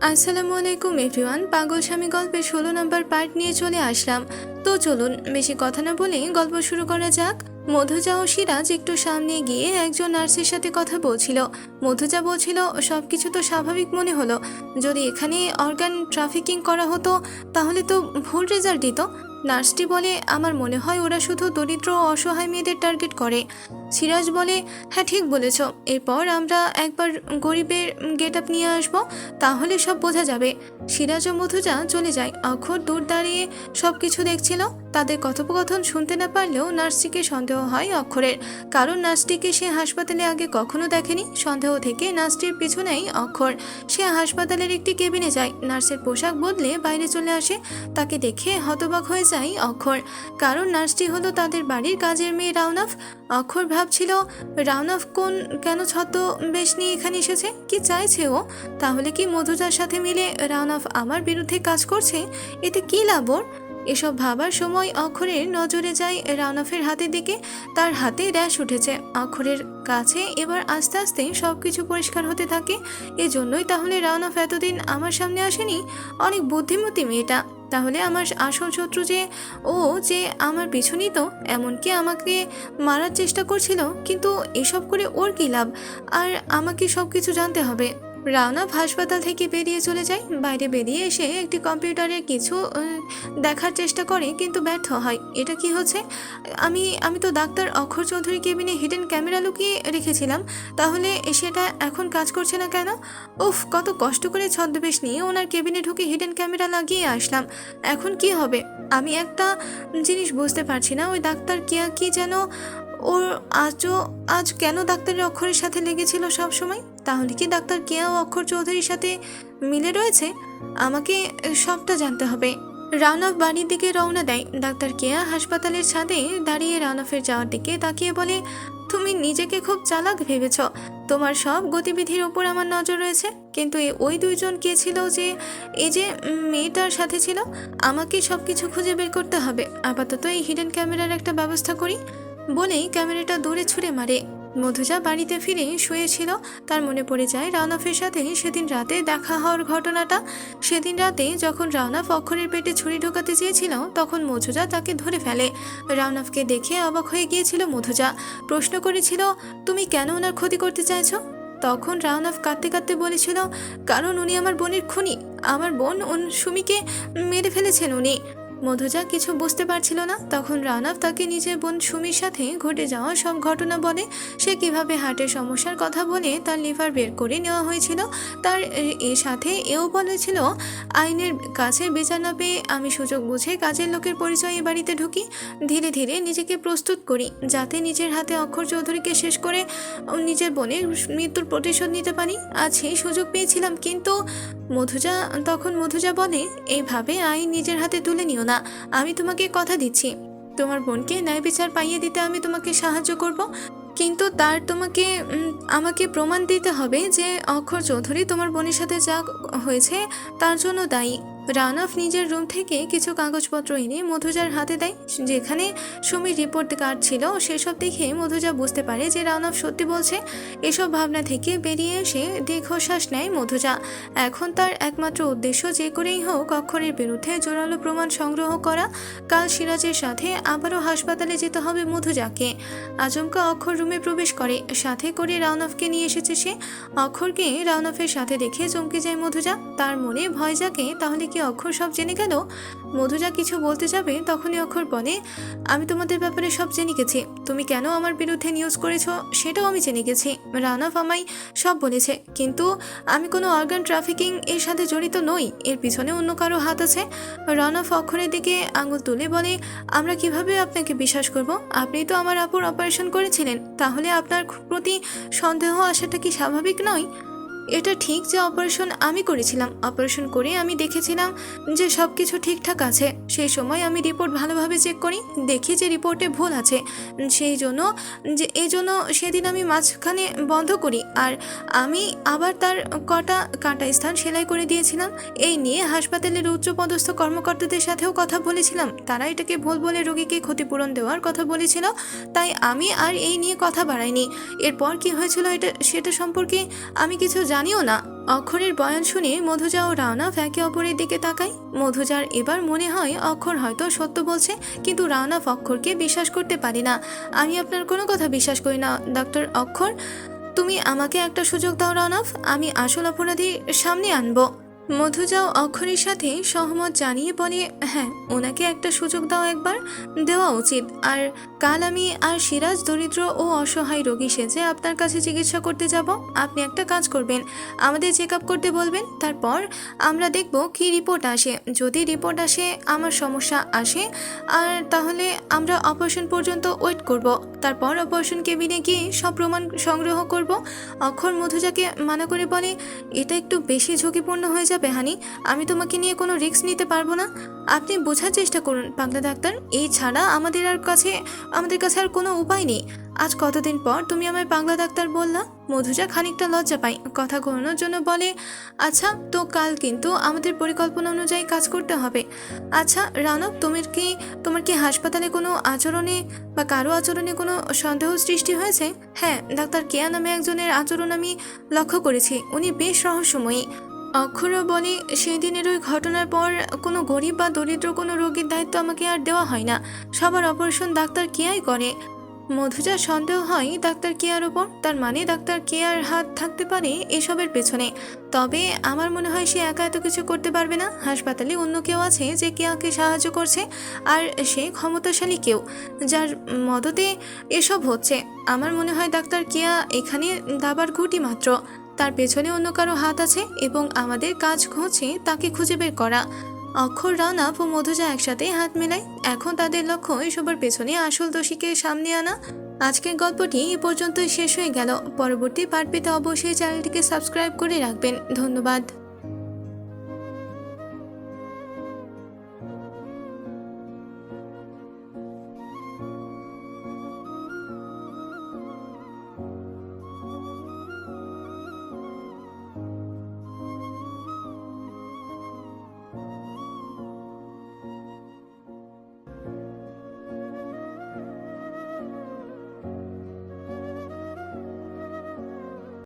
আসসালামু আলাইকুম এভরিওয়ান। পাগল স্বামী গল্পের 16 নম্বর পার্ট নিয়ে চলে আসলাম। তো চলুন বেশি কথা না বলে গল্প শুরু করা যাক। মধুজা ও সিরাজ একটু সামনে গিয়ে একজন নার্সের সাথে কথা বলছিল। মধুজা বলছিল সবকিছু তো স্বাভাবিক মনে হলো, যদি এখানে অর্গান ট্রাফিকিং করা হতো তাহলে তো ভুল রেজাল্ট দিত। নার্সটি বলে, আমার মনে হয় ওরা শুধু দরিদ্র ও অসহায় মেয়েদের টার্গেট করে। সিরাজ বলে, হ্যাঁ ঠিক বলেছ, এরপর আমরা একবার গরিবের গেট আপ নিয়ে আসবো, তাহলে সব বোঝা যাবে। সিরাজ ও মধুজা চলে যায়। অক্ষর দূর দাঁড়িয়ে সব কিছু দেখছিল। তাদের কথোপকথন শুনতে না পারলেও নার্সটিকে সন্দেহ হয় অক্ষরের, কারণ নার্সটিকে সে হাসপাতালে আগে কখনো দেখেনি। সন্দেহ থেকে নার্সটির পিছনেই অক্ষর। সে হাসপাতালের একটি কেবিনে যায়, নার্সের পোশাক বদলে বাইরে চলে আসে। তাকে দেখে হতবাক হয়ে যায় অক্ষর, কারণ নার্সটি হলো তাদের বাড়ির কাজের মেয়ে রাউনাফ। অক্ষর ভাবছিল রাউনাফ কেন ছদ্মবেশ নিয়ে এখানে এসেছে, কি চাইছে ও? তাহলে কি মধুজার সাথে মিলে রাউনাফ আমার বিরুদ্ধে কাজ করছে? এতে কি লাভ ওর? এসব ভাবার সময় অক্ষরের নজরে যায় রাউনাফের হাতের দিকে। তার হাতে র্যাশ উঠেছে। অক্ষরের কাছে এবার আস্তে আস্তে সবকিছু পরিষ্কার হতে থাকে। এজন্যই তাহলে রাউনাফ এতদিন আমার সামনে আসেনি। অনেক বুদ্ধিমতী মেয়েটা। তাহলে আমার আসল শত্রু যে আমার পিছু নিত, এমনকি আমাকে মারার চেষ্টা করছিল। কিন্তু এসব করে ওর কী লাভ? আর আমাকে সব কিছু জানতে হবে। রাওনাফ হাসপাতাল থেকে বেরিয়ে চলে যায়। বাইরে বেরিয়ে এসে একটি কম্পিউটারে কিছু দেখার চেষ্টা করে, কিন্তু ব্যর্থ হয়। এটা কি হচ্ছে? আমি তো ডাক্তার অক্ষর চৌধুরী কেবিনে হিডেন ক্যামেরা লুকিয়ে রেখেছিলাম, তাহলে সেটা এখন কাজ করছে না কেন? উফ, কত কষ্ট করে ছদ্মবেশ নিয়ে ওনার কেবিনে ঢুকে হিডেন ক্যামেরা লাগিয়ে আসলাম। এখন কি হবে? আমি একটা জিনিস বুঝতে পারছি না, ওই ডাক্তার কেয়া কি যেন, ওর আজ কেন ডাক্তারের অক্ষরের সাথে লেগেছিল সব সময়? তাহলে কি ডাক্তার কেয়া ও অক্ষর চৌধুরীর সাথে মিলে রয়েছে? আমাকে সবটা জানতে হবে। রাউনাফ বাড়ির দিকে রওনা দেয়। ডাক্তার কেয়া হাসপাতালের ছাদে দাঁড়িয়ে রাউনাফের যাওয়ার দিকে তাকিয়ে বলে, তুমি নিজেকে খুব চালাক ভেবেছ। তোমার সব গতিবিধির ওপর আমার নজর রয়েছে, কিন্তু ওই দুইজন কে ছিল যে এই যে মেয়েটার সাথে ছিল? আমাকে সব কিছু খুঁজে বের করতে হবে। আপাতত এই হিডেন ক্যামেরার একটা ব্যবস্থা করি। বলেই ক্যামেরাটা দূরে ছুঁড়ে মারে। মধুজা বাড়িতে ফিরে শুয়েছিল। তার মনে পড়ে যায় রাউনাফের সাথে সেদিন রাতে দেখা হওয়ার ঘটনাটা। সেদিন রাতে যখন রাউনাফ অক্ষরের পেটে ছুরি ঢোকাতে চেয়েছিল, তখন মধুজা তাকে ধরে ফেলে। রাউনাফকে দেখে অবাক হয়ে গিয়েছিল মধুজা। প্রশ্ন করেছিল, তুমি কেন ওনার ক্ষতি করতে চাইছো? তখন রাউনাফ কাঁদতে কাঁদতে বলেছিল, কারণ উনি আমার বোনের খুনি। আমার বোন সুমিকে মেরে ফেলেছেন উনি। মধুজা কিছু বুঝতে পারছিল না। তখন রাউনাফ তাকে নিজের বোন সুমির সাথে ঘটে যাওয়া সব ঘটনা বলে। সে কিভাবে হার্টের সমস্যার কথা বলে তার লিভার বের করে নেওয়া হয়েছিল। তার এর সাথে এও বলেছিল, আইনের কাছে বিচার না পেয়ে আমি সুযোগ বুঝে কাজের লোকের পরিচয় এ বাড়িতে ঢুকি। ধীরে ধীরে নিজেকে প্রস্তুত করি, যাতে নিজের হাতে অক্ষর চৌধুরীকে শেষ করে নিজের বোনের মৃত্যুর প্রতিশোধ নিতে পারি। আজ সেই সুযোগ পেয়েছিলাম, কিন্তু মধুজা বলে, এইভাবে আইন নিজের হাতে তুলে নিও না। আমি তোমাকে কথা দিচ্ছি, তোমার বোনকে ন্যায় বিচার পাইয়ে দিতে আমি তোমাকে সাহায্য করব। কিন্তু আমাকে প্রমাণ দিতে হবে যে অক্ষর চৌধুরী তোমার বোনের সাথে যা হয়েছে তার জন্য দায়ী। রাউনাফ নিজের রুম থেকে কিছু কাগজপত্র এনে মধুজার হাতে দেয়, যেখানে সুমির রিপোর্ট কার্ড ছিল। সেসব দেখে মধুজা বুঝতে পারে যে রাউনাফ সত্যি বলছে। এসব ভাবনা থেকে বেরিয়ে এসে দীর্ঘশ্বাস নেয় মধুজা। এখন তার একমাত্র উদ্দেশ্য যে করেই হোক অক্ষরের বিরুদ্ধে জোরালো প্রমাণ সংগ্রহ করা। কাল সিরাজের সাথে আবারও হাসপাতালে যেতে হবে মধুজাকে। আচমকা অক্ষর রুমে প্রবেশ করে, সাথে করে রাউনাফকে নিয়ে এসেছে সে। অক্ষরকে রাউনাফের সাথে দেখে চমকে যায় মধুজা। তার মনে ভয় জাগে, তাহলে কি অক্ষর সব জেনে গেল? মধুজা কিছু বলতে যাবে, তখনই অক্ষর বলে, আমি তোমাদের ব্যাপারে সব জেনে গেছি। তুমি কেন আমার বিরুদ্ধে নিউজ করেছো সেটাও আমি জেনে গেছি। রাউনাফ আমায় সব বলেছে, কিন্তু আমি কোনো অর্গান ট্রাফিকিং এর সাথে জড়িত নই। এর পিছনে অন্য কারো হাত আছে। রাউনাফ অক্ষরের দিকে আঙুল তুলে বলে, আমরা কিভাবে আপনাকে বিশ্বাস করব? আপনি তো আমার আপুর অপারেশন করেছিলেন, তাহলে আপনার প্রতি সন্দেহ আসাটা কি স্বাভাবিক নয়? এটা ঠিক যে অপারেশন আমি করেছিলাম। অপারেশন করে আমি দেখেছিলাম যে সব কিছু ঠিকঠাক আছে। সেই সময় আমি রিপোর্ট ভালোভাবে চেক করি, দেখি যে রিপোর্টে ভুল আছে। এই জন্য সেদিন আমি মাঝখানে বন্ধ করি, আর আমি আবার তার কাটা স্থান সেলাই করে দিয়েছিলাম। এই নিয়ে হাসপাতালের উচ্চপদস্থ কর্মকর্তাদের সাথেও কথা বলেছিলাম। তারা এটাকে ভুল বলে রোগীকে ক্ষতিপূরণ দেওয়ার কথা বলেছিল, তাই আমি আর এই নিয়ে কথা বাড়াইনি। এরপর কি হয়েছিল সেটা সম্পর্কে আমি কিছু জানিও না। অক্ষরের বয়ান শুনে মধুজা ও রাওনাফ একে অপরের দিকে তাকায়। মধুজার এবার মনে হয় অক্ষর হয়তো সত্য বলছে, কিন্তু রাওনাফ অক্ষরকে বিশ্বাস করতে পারে না। আমি আপনার কোনো কথা বিশ্বাস করি না ডক্টর অক্ষর। তুমি আমাকে একটা সুযোগ দাও রাওনাফ, আমি আসল অপরাধী সামনে আনবো। মধুজাও অক্ষরের সাথে সহমত জানিয়ে বলে, হ্যাঁ, ওনাকে একটা সুযোগ দাও, একবার দেওয়া উচিত। আর কাল আমি আর সিরাজ দরিদ্র ও অসহায় রোগী সেজে আপনার কাছে চিকিৎসা করতে যাব। আপনি একটা কাজ করবেন, আমাদের চেক আপ করতে বলবেন, তারপর আমরা দেখব কি রিপোর্ট আসে। যদি রিপোর্ট আসে আমার সমস্যা আসে, আর তাহলে আমরা অপারেশন পর্যন্ত ওয়েট করব। তারপর অপারেশন কেবিনে গিয়ে সব প্রমাণ সংগ্রহ করব। অক্ষর মধুজাকে মানা করে বলে, এটা একটু বেশি ঝুঁকিপূর্ণ হয়ে যাবে হানি, আমি তোমাকে নিয়ে কোনো রিস্ক নিতে পারবো না। আপনি বোঝার চেষ্টা করুন পাগলা ডাক্তার, এই ছাড়া আমাদের কাছে আর কোনো উপায় নেই। আজ কতদিন পর তুমি আমায় পাগলা ডাক্তার বললা। মধুজা খানিকটা লজ্জা পায়, কথা ঘোরানোর জন্য বলে, আচ্ছা তো কাল কিন্তু আমাদের পরিকল্পনা অনুযায়ী কাজ করতে হবে। আচ্ছা রানব, তোমার কি হাসপাতালে কোনো আচরণে বা কারো আচরণে কোনো সন্দেহ সৃষ্টি হয়েছে? হ্যাঁ, ডাক্তার কেয়া নামে একজনের আচরণ আমি লক্ষ্য করেছি, উনি বেশ রহস্যময়ী। অক্ষরও বলে, সেই দিনের ওই ঘটনার পর কোনো গরিব বা দরিদ্র কোনো রোগীর দায়িত্ব আমাকে আর দেওয়া হয় না, সবার অপারেশন ডাক্তার কেয়াই করে। মধুজার সন্দেহ হয় ডাক্তার কেয়ার ওপর, তার মানে ডাক্তার কেয়ার হাত থাকতে পারে এসবের পেছনে। তবে আমার মনে হয় সে একা এত কিছু করতে পারবে না, হাসপাতালে অন্য কেউ আছে যে কেয়াকে সাহায্য করছে, আর সে ক্ষমতাশালী কেউ যার মদতে এসব হচ্ছে। আমার মনে হয় ডাক্তার কেয়া এখানে দাবার গুটি মাত্র, তার পেছনে অন্য কারো হাত আছে এবং আমাদের কাজ হচ্ছে তাকে খুঁজে বের করা। অক্ষর, রাওনাফ ও মধুজা একসাথে হাত মেলায়। এখন তাদের লক্ষ্য এসবের পেছনে আসল দোষীকে সামনে আনা। আজকের গল্পটি এ পর্যন্তই শেষ হয়ে গেল। পরবর্তী পার্ট পেতে অবশ্যই চ্যানেলটিকে সাবস্ক্রাইব করে রাখবেন। ধন্যবাদ।